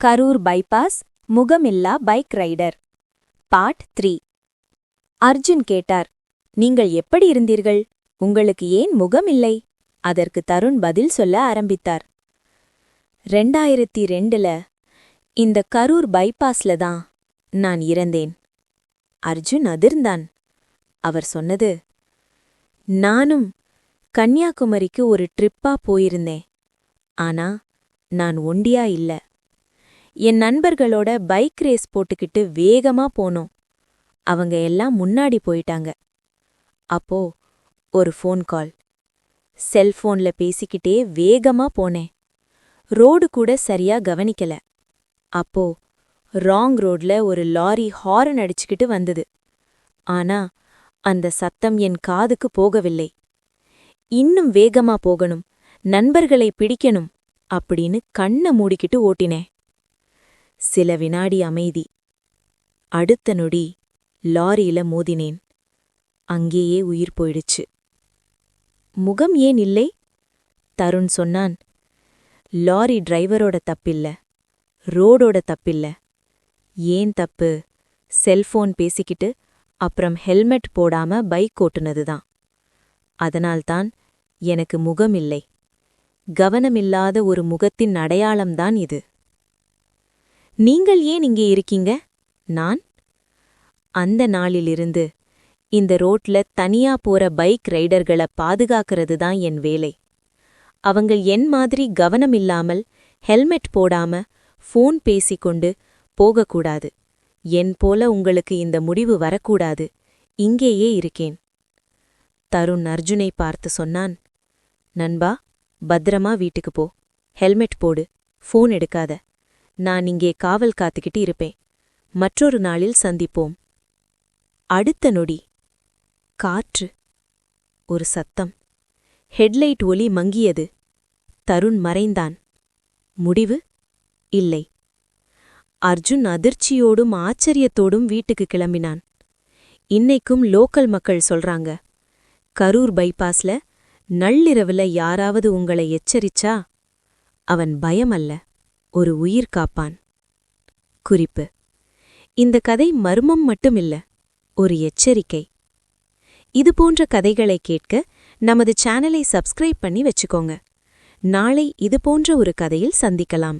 Karur bypass முகமில்லா bike rider. Part 3. Arjun கேட்டார், நீங்கள் எப்படி இருந்தீர்கள்? உங்களுக்கு ஏன் முகமில்லை? அதற்கு தருண் பதில் சொல்ல ஆரம்பித்தார். 2002ல இந்த கரூர் பைபாஸ்ல தான் நான் இறந்தேன். அர்ஜுன் அதிர்ந்தான். அவர் சொன்னது, நானும் கன்னியாகுமரிக்கு ஒரு ட்ரிப்பா போயிருந்தேன். ஆனா நான் ஒண்டியா இல்ல. என் நண்பர்களோட பைக் ரேஸ் போட்டுக்கிட்டு வேகமா போனோம். அவங்க எல்லாம் முன்னாடி போயிட்டாங்க. அப்போ ஒரு ஃபோன் கால். செல்போன்ல பேசிக்கிட்டே வேகமா போனேன். ரோடு கூட சரியா கவனிக்கல. அப்போ ராங் ரோட்ல ஒரு லாரி ஹாரன் அடிச்சுக்கிட்டு வந்தது. ஆனா அந்த சத்தம் என் காதுக்கு போகவில்லை. இன்னும் வேகமா போகணும், நண்பர்களை பிடிக்கணும் அப்படின்னு கண்ண மூடிக்கிட்டு ஓட்டினேன். சில வினாடி அமைதி. அடுத்த நொடி லாரியில மோதினேன். அங்கேயே உயிர் போயிடுச்சு. முகம் ஏன் இல்லை? தருண் சொன்னான், லாரி டிரைவரோட தப்பில்ல, ரோடோட தப்பில்ல. ஏன் தப்பு? செல்போன் பேசிக்கிட்டு அப்புறம் ஹெல்மெட் போடாம பைக் ஓட்டுனதுதான். அதனால்தான் எனக்கு முகம் இல்லை. கவனமில்லாத ஒரு முகத்தின் அடையாளம்தான் இது. நீங்கள் ஏன் இங்கே இருக்கீங்க? நான் அந்த நாளிலிருந்து இந்த ரோட்ல தனியா போற பைக் ரைடர்களை பாதுகாக்கிறது தான் என் வேலை. அவங்க என் மாதிரி கவனமில்லாமல் ஹெல்மெட் போடாம ஃபோன் பேசிக்கொண்டு போகக்கூடாது. என் போல உங்களுக்கு இந்த முடிவு வரக்கூடாது. இங்கேயே இருக்கேன். தருண் அர்ஜுனை பார்த்து சொன்னான், நண்பா, பத்திரமா வீட்டுக்கு போ. ஹெல்மெட் போடு, ஃபோன் எடுக்காத. நான் இங்கே காவல் காத்துக்கிட்டு இருப்பேன். மற்றொரு நாளில் சந்திப்போம். அடுத்த நொடி காற்று. ஒரு சத்தம். ஹெட்லைட் ஒலி மங்கியது. தருண் மறைந்தான். முடிவு? இல்லை. அர்ஜுன் அதிர்ச்சியோடும் ஆச்சரியத்தோடும் வீட்டுக்கு கிளம்பினான். இன்னைக்கும் லோக்கல் மக்கள் சொல்றாங்க, கரூர் பைபாஸ்ல நள்ளிரவுல யாராவது உங்களை எச்சரிச்சா அவன் பயமல்ல, ஒரு உயிர் காப்பான். குறிப்பு: இந்த கதை மர்மம் மட்டுமில்ல, ஒரு எச்சரிக்கை. இதுபோன்ற கதைகளை கேட்க நமது சேனலை சப்ஸ்கிரைப் பண்ணி வச்சுக்கோங்க. நாளை இதுபோன்ற ஒரு கதையில் சந்திக்கலாம்.